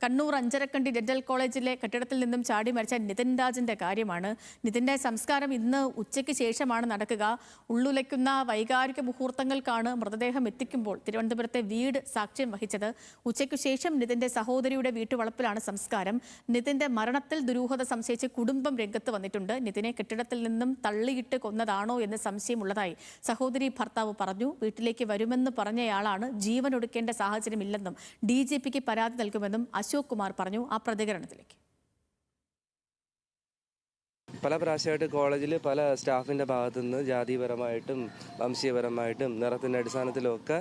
Kannur Anjarakandy dental കോളേജിലെ കെട്ടിടത്തിൽ നിന്നും ചാടി മരിച്ച നിതിൻ രാജിന്റെ കാര്യമാണ്. നിതിന്റെ സംസ്കാരം ഇന്ന് ഉച്ചയ്ക്ക് ശേഷമാണ് നടക്കുക. ഉള്ളുലയ്ക്കുന്ന വൈകാരിക മുഹൂർത്തങ്ങൾക്കാണ് മൃതദേഹം എത്തിക്കുമ്പോൾ തിരുവനന്തപുരത്തെ വീട് സാക്ഷ്യം വഹിച്ചത്. ഉച്ചയ്ക്കു ശേഷം നിതിന്റെ സഹോദരിയുടെ വീട്ടുവളപ്പിലാണ് സംസ്കാരം. നിതിന്റെ മരണത്തിൽ ദുരൂഹത സംശയിച്ച് കുടുംബം രംഗത്ത് വന്നിട്ടുണ്ട്. നിതിനെ കെട്ടിടത്തിൽ നിന്നും തള്ളിയിട്ട് കൊന്നതാണോ എന്ന് സംശയമുള്ളതായി സഹോദരി ഭർത്താവ് പറഞ്ഞു. വീട്ടിലേക്ക് വരുമെന്ന് പറഞ്ഞയാളാണ് ജീവൻ ഒടുക്കേണ്ട സാഹചര്യമില്ലെന്നും DGPക്ക് പരാതി നൽകുമെന്നും അശോക് കുമാർ പറഞ്ഞു. ആ പ്രതികരണത്തിലേക്ക്. പല പ്രാവശ്യമായിട്ട് കോളേജിൽ പല സ്റ്റാഫിൻ്റെ ഭാഗത്തു നിന്ന് ജാതിപരമായിട്ടും വംശീയപരമായിട്ടും നിറത്തിൻ്റെ അടിസ്ഥാനത്തിലൊക്കെ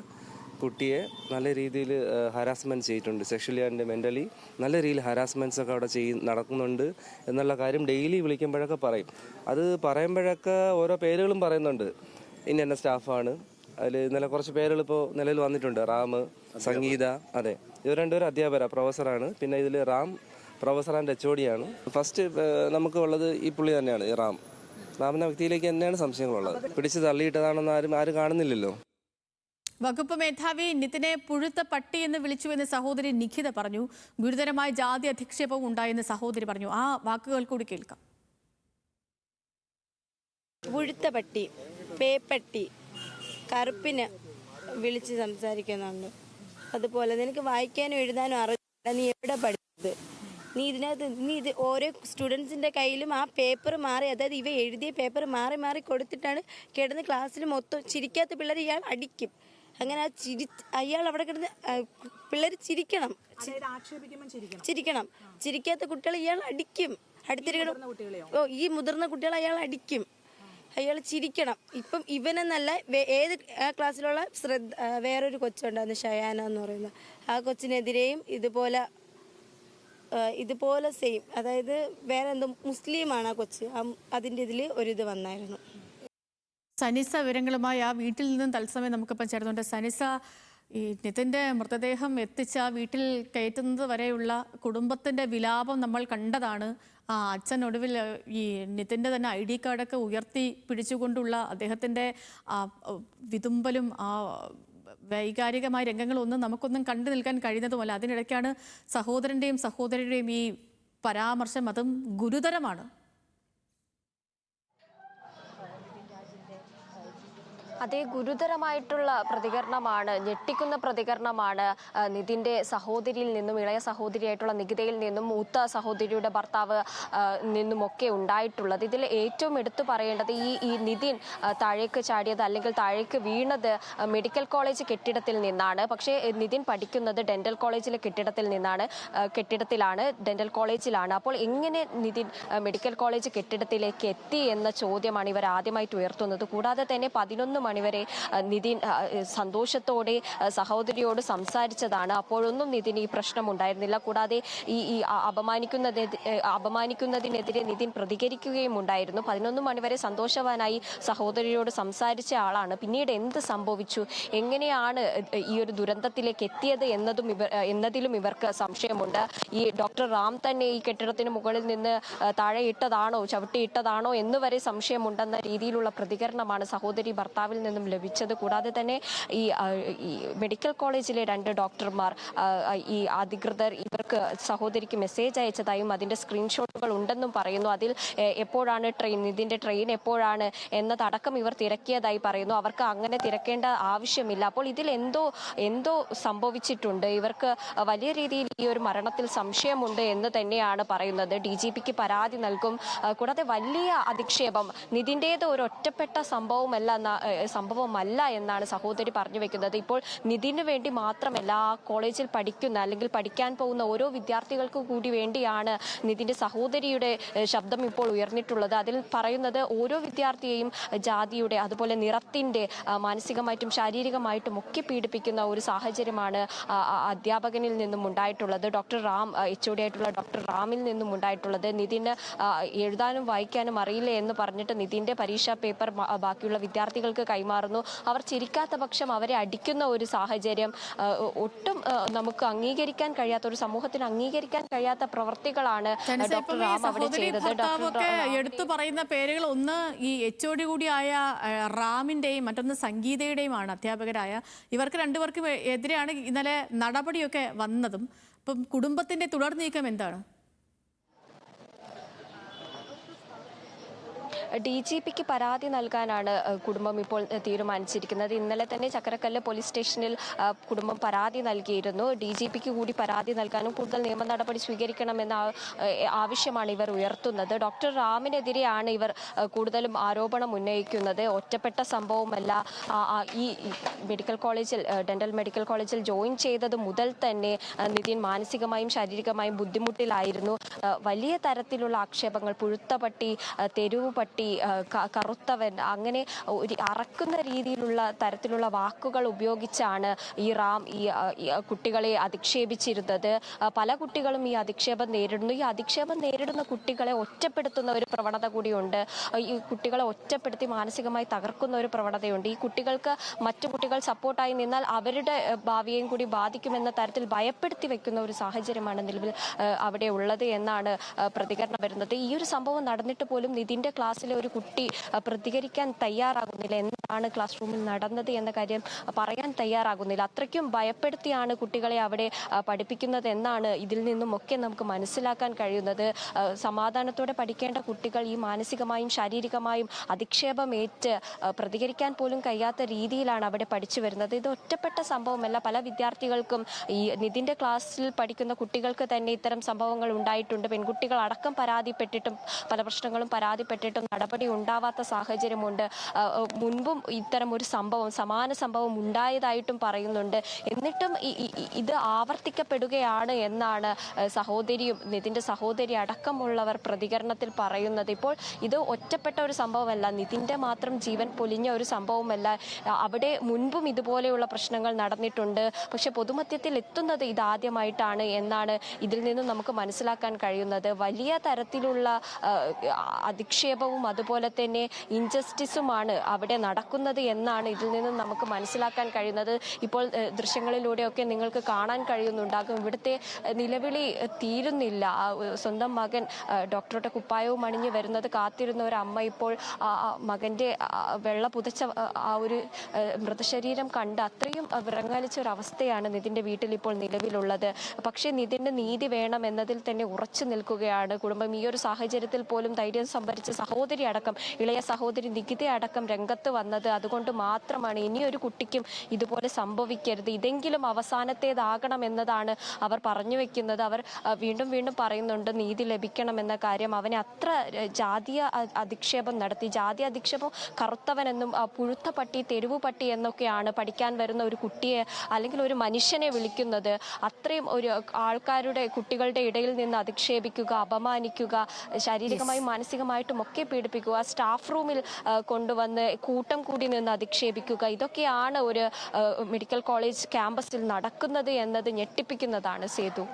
കുട്ടിയെ നല്ല രീതിയിൽ ഹരാസ്മെൻറ്റ് ചെയ്തിട്ടുണ്ട്. സെക്ഷലി ആൻഡ് മെൻ്റലി നല്ല രീതിയിൽ ഹരാസ്മെൻറ്റ്സ് ഒക്കെ അവിടെ നടക്കുന്നുണ്ട് എന്നുള്ള കാര്യം ഡെയിലി വിളിക്കുമ്പോഴൊക്കെ പറയും. അത് പറയുമ്പോഴൊക്കെ ഓരോ പേരുകളും പറയുന്നുണ്ട്. ഇന്ന സ്റ്റാഫാണ്. അതിൽ ഇന്നലെ കുറച്ച് പേരുകൾ ഇപ്പോൾ നിലവിൽ വന്നിട്ടുണ്ട്. റാം, സംഗീത. അതെ, ഇവർ രണ്ടുപേരും അധ്യാപകരാണ്, പ്രൊഫസറാണ്. പിന്നെ ഇതിൽ റാം പ്രൊഫസർ ആൻഡ് HOD ആണ്. ഫസ്റ്റ് നമുക്ക് ഉള്ളത് ഈ പുള്ളി തന്നെയാണ്. ഈ റാം എന്ന വ്യക്തിയിലേക്ക് തന്നെയാണ് സംശയങ്ങളുള്ളത്. പിടിച്ച് തള്ളിയിട്ടതാണെന്ന് ആരും കാണുന്നില്ലല്ലോ. വകുപ്പ് മേധാവി നിതിനെ പുഴുത്ത പട്ടി എന്ന് വിളിച്ചുവെന്ന് സഹോദരി നിഖിത പറഞ്ഞു. ഗുരുതരമായ ജാതി അധിക്ഷേപവും ഉണ്ടായെന്ന് സഹോദരി പറഞ്ഞു. ആ വാക്കുകൾ കൂടി കേൾക്കാം. പുഴുത്ത പട്ടി, പേപ്പട്ടി, കറുപ്പിന് വിളിച്ച് സംസാരിക്കുന്നുണ്ട്. അതുപോലെ നിനക്ക് വായിക്കാനും എഴുതാനും അറിയില്ല, നീ എവിടെ പഠിച്ചത്? നീ ഇത് ഓരോ സ്റ്റുഡൻസിൻ്റെ കയ്യിലും ആ പേപ്പർ മാറി, അതായത് ഇവ എഴുതിയ പേപ്പർ മാറി മാറി കൊടുത്തിട്ടാണ് കിടന്ന് ക്ലാസ്സിൽ മൊത്തം ചിരിക്കാത്ത പിള്ളേർ ഇയാൾ അടിക്കും. അങ്ങനെ അയാൾ അവിടെ കിടന്ന് പിള്ളേർ ചിരിക്കണം. ചിരിക്കാത്ത കുട്ടികളെ ഇയാൾ അടിക്കും. അടുത്തിരിക്കണം. ഈ മുതിർന്ന കുട്ടികളെ അയാൾ അടിക്കും. അയാൾ ചിരിക്കണം. ഇപ്പം ഇവനെന്നല്ല, ഏത് ആ ക്ലാസ്സിലുള്ള വേറൊരു കൊച്ചുണ്ടായിരുന്നു, ഷയാന എന്ന് പറയുന്നത്. ആ കൊച്ചിനെതിരെയും ഇതുപോലെ സെയിം, അതായത് വേറെ എന്തോ മുസ്ലിമാണ് ആ കൊച്ച്. അതിൻ്റെ ഇതിൽ ഒരിത് വന്നായിരുന്നു. സനിസ വിവരങ്ങളുമായി ആ വീട്ടിൽ നിന്നും തത്സമയം നമുക്കിപ്പം ചേർന്നുണ്ട്. സനിസ, ഈ നിതിൻ്റെ മൃതദേഹം എത്തിച്ച വീട്ടിൽ കയറ്റുന്നത് വരെയുള്ള കുടുംബത്തിൻ്റെ വിലാപം നമ്മൾ കണ്ടതാണ്. അച്ഛൻ ഒടുവിൽ ഈ നിതിൻ്റെ തന്നെ ID കാർഡൊക്കെ ഉയർത്തി പിടിച്ചുകൊണ്ടുള്ള അദ്ദേഹത്തിൻ്റെ വിതുമ്പലും വൈകാരികമായ രംഗങ്ങളൊന്നും നമുക്കൊന്നും കണ്ടു നിൽക്കാൻ കഴിയുന്നതുമല്ല. അതിനിടയ്ക്കാണ് സഹോദരൻ്റെയും സഹോദരിയുടെയും ഈ പരാമർശം. അതും ഗുരുതരമാണ്. അതേ, ഗുരുതരമായിട്ടുള്ള പ്രതികരണമാണ്, ഞെട്ടിക്കുന്ന പ്രതികരണമാണ് നിതിൻ്റെ സഹോദരിയിൽ നിന്നും, ഇളയ സഹോദരിയായിട്ടുള്ള നികിതയിൽ നിന്നും, മൂത്ത സഹോദരിയുടെ ഭർത്താവ് നിന്നുമൊക്കെ ഉണ്ടായിട്ടുള്ളത്. ഇതിൽ ഏറ്റവും എടുത്തു പറയേണ്ടത് ഈ നിതിൻ താഴേക്ക് ചാടിയത് അല്ലെങ്കിൽ താഴേക്ക് വീണത് മെഡിക്കൽ കോളേജ് കെട്ടിടത്തിൽ നിന്നാണ്. പക്ഷേ നിതിൻ പഠിക്കുന്നത് ഡെന്റൽ കോളേജിലെ കെട്ടിടത്തിലാണ്, ഡെന്റൽ കോളേജിലാണ്. അപ്പോൾ എങ്ങനെ നിതിൻ മെഡിക്കൽ കോളേജ് കെട്ടിടത്തിലേക്ക് എത്തി എന്ന ചോദ്യമാണ് ഇവർ ആദ്യമായിട്ട് ഉയർത്തുന്നത്. കൂടാതെ തന്നെ 11 മണിവരെ നിതിൻ സന്തോഷത്തോടെ സഹോദരിയോട് സംസാരിച്ചതാണ്. അപ്പോഴൊന്നും നിതിൻ ഈ പ്രശ്നം ഉണ്ടായിരുന്നില്ല. കൂടാതെ ഈ അപമാനിക്കുന്നതിനെതിരെ നിതിൻ പ്രതികരിക്കുകയും ഉണ്ടായിരുന്നു. 11 മണിവരെ സന്തോഷവാനായി സഹോദരിയോട് സംസാരിച്ച ആളാണ്. പിന്നീട് എന്ത് സംഭവിച്ചു, എങ്ങനെയാണ് ഈ ഒരു ദുരന്തത്തിലേക്ക് എത്തിയത് എന്നതിലും ഇവർക്ക് സംശയമുണ്ട്. ഈ ഡോക്ടർ റാം തന്നെ ഈ കെട്ടിടത്തിന് മുകളിൽ നിന്ന് താഴെ ഇട്ടതാണോ, ചവിട്ടിയിട്ടതാണോ എന്ന് വരെ സംശയമുണ്ടെന്ന രീതിയിലുള്ള പ്രതികരണമാണ് സഹോദരി ഭർത്താവിൽ നിന്നും ലഭിച്ചത്. കൂടാതെ തന്നെ ഈ മെഡിക്കൽ കോളേജിലെ 2 ഡോക്ടർമാർ, ഈ അധികൃതർ ഇവർക്ക് സഹോദരിക്ക് മെസ്സേജ് അയച്ചതായും അതിൻ്റെ സ്ക്രീൻഷോട്ടുകൾ ഉണ്ടെന്നും പറയുന്നു. അതിൽ എപ്പോഴാണ് നിതിൻ്റെ ട്രെയിൻ എപ്പോഴാണ് എന്നതടക്കം ഇവർ തിരക്കിയതായി പറയുന്നു. അവർക്ക് അങ്ങനെ തിരക്കേണ്ട ആവശ്യമില്ല. അപ്പോൾ ഇതിൽ എന്തോ സംഭവിച്ചിട്ടുണ്ട്. ഇവർക്ക് വലിയ രീതിയിൽ ഈ ഒരു മരണത്തിൽ സംശയമുണ്ട് എന്ന് തന്നെയാണ് പറയുന്നത്. DGPക്ക് പരാതി നൽകും. കൂടാതെ വലിയ അധിക്ഷേപം, നിതിൻ്റേത് ഒരു ഒറ്റപ്പെട്ട സംഭവമല്ല എന്നാണ് സഹോദരി പറഞ്ഞു വെക്കുന്നത്. ഇപ്പോൾ നിതിന് വേണ്ടി മാത്രമല്ല, ആ കോളേജിൽ പഠിക്കുന്ന അല്ലെങ്കിൽ പഠിക്കാൻ പോകുന്ന ഓരോ വിദ്യാർത്ഥികൾക്കും കൂടി വേണ്ടിയാണ് നിതിൻ്റെ സഹോദരിയുടെ ശബ്ദം ഇപ്പോൾ ഉയർന്നിട്ടുള്ളത്. അതിൽ പറയുന്നത് ഓരോ വിദ്യാർത്ഥിയെയും ജാതിയുടെ, അതുപോലെ നിറത്തിൻ്റെ, മാനസികമായിട്ടും ശാരീരികമായിട്ടും ഒക്കെ പീഡിപ്പിക്കുന്ന ഒരു സാഹചര്യമാണ് അധ്യാപകനിൽ നിന്നും ഉണ്ടായിട്ടുള്ളത്. ഡോക്ടർ റാം, HOD ആയിട്ടുള്ള ഡോക്ടർ റാമിൽ നിന്നും ഉണ്ടായിട്ടുള്ളത്. നിതിന് എഴുതാനും വായിക്കാനും അറിയില്ല എന്ന് പറഞ്ഞിട്ട് നിതിൻ്റെ പരീക്ഷാ പേപ്പർ ബാക്കിയുള്ള വിദ്യാർത്ഥികൾക്ക് കൈമാറുന്നു. അവർ ചിരിക്കാത്ത പക്ഷം അവരെ അടിക്കുന്ന ഒരു സാഹചര്യം ഒട്ടും നമുക്ക് അംഗീകരിക്കാൻ കഴിയാത്ത, ഒരു സമൂഹത്തിന് അംഗീകരിക്കാൻ കഴിയാത്ത പ്രവൃത്തികളാണ് ഡോക്ടർ റാം അവിടെ ചെയ്തത്. എടുത്തു പറയുന്ന പേരുകൾ, ഒന്ന് ഈ HOD കൂടിയായ റാമിന്റെയും മറ്റൊന്ന് സംഗീതയുടെയുമാണ്, അധ്യാപകരായ. ഇവർക്ക് രണ്ടുപേർക്കും എതിരെയാണ് ഇന്നലെ നടപടിയൊക്കെ വന്നതും. അപ്പം കുടുംബത്തിന്റെ തുടർ നീക്കം എന്താണ്? DGPക്ക് പരാതി നൽകാനാണ് കുടുംബം ഇപ്പോൾ തീരുമാനിച്ചിരിക്കുന്നത്. ഇന്നലെ തന്നെ ചക്കരക്കല്ല് പോലീസ് സ്റ്റേഷനിൽ കുടുംബം പരാതി നൽകിയിരുന്നു. DGPക്ക് കൂടി പരാതി നൽകാനും കൂടുതൽ നിയമ നടപടി സ്വീകരിക്കണമെന്ന ആവശ്യമാണ് ഇവർ ഉയർത്തുന്നത്. ഡോക്ടർ റാമിനെതിരെയാണ് ഇവർ കൂടുതലും ആരോപണം ഉന്നയിക്കുന്നത്. ഒറ്റപ്പെട്ട സംഭവമല്ല. ഈ മെഡിക്കൽ കോളേജിൽ ഡെന്റൽ മെഡിക്കൽ കോളേജിൽ ജോയിൻ ചെയ്തത് മുതൽ തന്നെ നിതിൻ മാനസികമായും ശാരീരികമായും ബുദ്ധിമുട്ടിലായിരുന്നു. വലിയ തരത്തിലുള്ള ആക്ഷേപങ്ങൾ, പുഴുത്ത പട്ടി, തെരുവ് പട്ടി, കറുത്തവൻ, അങ്ങനെ ഒരു അറക്കുന്ന രീതിയിലുള്ള തരത്തിലുള്ള വാക്കുകൾ ഉപയോഗിച്ചാണ് ഈ റാം ഈ കുട്ടികളെ അധിക്ഷേപിച്ചിരുന്നത്. പല കുട്ടികളും ഈ അധിക്ഷേപം നേരിടുന്നു. ഈ അധിക്ഷേപം നേരിടുന്ന കുട്ടികളെ ഒറ്റപ്പെടുത്തുന്ന ഒരു പ്രവണത കൂടിയുണ്ട്. ഈ കുട്ടികളെ ഒറ്റപ്പെടുത്തി മാനസികമായി തകർക്കുന്ന ഒരു പ്രവണതയുണ്ട്. ഈ കുട്ടികൾക്ക് മറ്റു കുട്ടികൾ സപ്പോർട്ടായി നിന്നാൽ അവരുടെ ഭാവിയെയും കൂടി ബാധിക്കുമെന്ന തരത്തിൽ ഭയപ്പെടുത്തി വെക്കുന്ന ഒരു സാഹചര്യമാണ് നിലവിൽ അവിടെ ഉള്ളത് എന്നാണ് പ്രതികരണം വരുന്നത്. ഈ ഒരു സംഭവം നടന്നിട്ട് പോലും നിതിന്റെ ക്ലാസ്സിലെ ഒരു കുട്ടി പ്രതികരിക്കാൻ തയ്യാറാകുന്നില്ല. എന്താണ് ക്ലാസ് റൂമിൽ നടന്നത് എന്ന കാര്യം പറയാൻ തയ്യാറാകുന്നില്ല. അത്രയ്ക്കും ഭയപ്പെടുത്തിയാണ് കുട്ടികളെ അവിടെ പഠിപ്പിക്കുന്നത് എന്നാണ് ഇതിൽ നിന്നുമൊക്കെ നമുക്ക് മനസ്സിലാക്കാൻ കഴിയുന്നത്. സമാധാനത്തോടെ പഠിക്കേണ്ട കുട്ടികൾ ഈ മാനസികമായും ശാരീരികമായും അധിക്ഷേപമേറ്റ് പ്രതികരിക്കാൻ പോലും കഴിയാത്ത രീതിയിലാണ് അവിടെ പഠിച്ചു വരുന്നത്. ഇത് ഒറ്റപ്പെട്ട സംഭവമല്ല. പല വിദ്യാർത്ഥികൾക്കും, ഈ നിതിന്റെ ക്ലാസ്സിൽ പഠിക്കുന്ന കുട്ടികൾക്ക് തന്നെ ഇത്തരം സംഭവങ്ങൾ ഉണ്ടായിട്ടുണ്ട്. പെൺകുട്ടികൾ അടക്കം പരാതിപ്പെട്ടിട്ടും പല പ്രശ്നങ്ങളും പരാതിപ്പെട്ടിട്ടും നടപടി ഉണ്ടാവാത്ത സാഹചര്യമുണ്ട്. മുൻപും ഇത്തരം ഒരു സംഭവം, സമാന സംഭവം ഉണ്ടായതായിട്ടും പറയുന്നുണ്ട്. എന്നിട്ടും ഇത് ആവർത്തിക്കപ്പെടുകയാണ് എന്നാണ് സഹോദരിയും നിതിന്റെ സഹോദരി അടക്കമുള്ളവർ പ്രതികരണത്തിൽ പറയുന്നത്. ഇപ്പോൾ ഇത് ഒറ്റപ്പെട്ട ഒരു സംഭവമല്ല, നിതിന്റെ മാത്രം ജീവൻ പൊലിഞ്ഞ ഒരു സംഭവമല്ല. അവിടെ മുൻപും ഇതുപോലെയുള്ള പ്രശ്നങ്ങൾ നടന്നിട്ടുണ്ട്. പക്ഷെ പൊതുമധ്യത്തിൽ എത്തുന്നത് ഇതാദ്യമായിട്ടാണ് എന്നാണ് ഇതിൽ നിന്നും നമുക്ക് മനസ്സിലാക്കാൻ കഴിയുന്നത്. വലിയ തരത്തിലുള്ള അധിക്ഷേപവും അതുപോലെ തന്നെ ഇൻജസ്റ്റിസുമാണ് അവിടെ നടക്കുന്നത് എന്നാണ് ഇതിൽ നിന്നും നമുക്ക് മനസ്സിലാക്കാൻ കഴിയുന്നത്. ഇപ്പോൾ ദൃശ്യങ്ങളിലൂടെയൊക്കെ നിങ്ങൾക്ക് കാണാൻ കഴിയുന്നുണ്ടാകും, ഇവിടുത്തെ നിലവിളി തീരുന്നില്ല. സ്വന്തം മകൻ ഡോക്ടറുടെ കുപ്പായവും അണിഞ്ഞ് വരുന്നത് കാത്തിരുന്ന ഒരു അമ്മ ഇപ്പോൾ മകന്റെ വെള്ള പുതച്ച ആ ഒരു മൃതശരീരം കണ്ട് അത്രയും വിറങ്ങലിച്ച ഒരു അവസ്ഥയാണ് നിതിന്റെ വീട്ടിൽ ഇപ്പോൾ നിലവിലുള്ളത്. പക്ഷേ നിതിന്റെ നീതി വേണം എന്നതിൽ തന്നെ ഉറച്ചു നിൽക്കുകയാണ് കുടുംബം. ഈ ഒരു സാഹചര്യത്തിൽ പോലും ധൈര്യം സംഭരിച്ച സഹോദരി അടക്കം, ഇളയ സഹോദരി നികിത അടക്കം രംഗത്ത് വന്നത് അതുകൊണ്ട് മാത്രമാണ്. ഇനിയൊരു കുട്ടിക്കും ഇതുപോലെ സംഭവിക്കരുത്, ഇതെങ്കിലും അവസാനത്തേതാകണം എന്നതാണ് അവർ പറഞ്ഞു വെക്കുന്നത്. അവർ വീണ്ടും വീണ്ടും പറയുന്നുണ്ട് നീതി ലഭിക്കണം എന്ന കാര്യം. അവനെ അത്ര ജാതീയ അധിക്ഷേപം നടത്തി. ജാതീയ അധിക്ഷേപം കറുത്തവനെന്നും പുഴുത്ത പട്ടി, തെരുവ് പട്ടി എന്നൊക്കെയാണ് പഠിക്കാൻ വരുന്ന ഒരു കുട്ടിയെ അല്ലെങ്കിൽ ഒരു മനുഷ്യനെ വിളിക്കുന്നത്. അത്രയും ഒരു ആൾക്കാരുടെ, കുട്ടികളുടെ ഇടയിൽ നിന്ന് അധിക്ഷേപിക്കുക, അപമാനിക്കുക, ശാരീരികമായും മാനസികമായിട്ടും ഒക്കെ പീഡിപ്പിക്കുക, സ്റ്റാഫ് റൂമിൽ കൊണ്ടുവന്ന് കൂട്ടം കൂടി നിന്ന് അധിക്ഷേപിക്കുക, ഇതൊക്കെയാണ് ഒരു മെഡിക്കൽ കോളേജ് ക്യാമ്പസിൽ നടക്കുന്നത് എന്നത് ഞെട്ടിപ്പിക്കുന്നതാണ്. സേതു.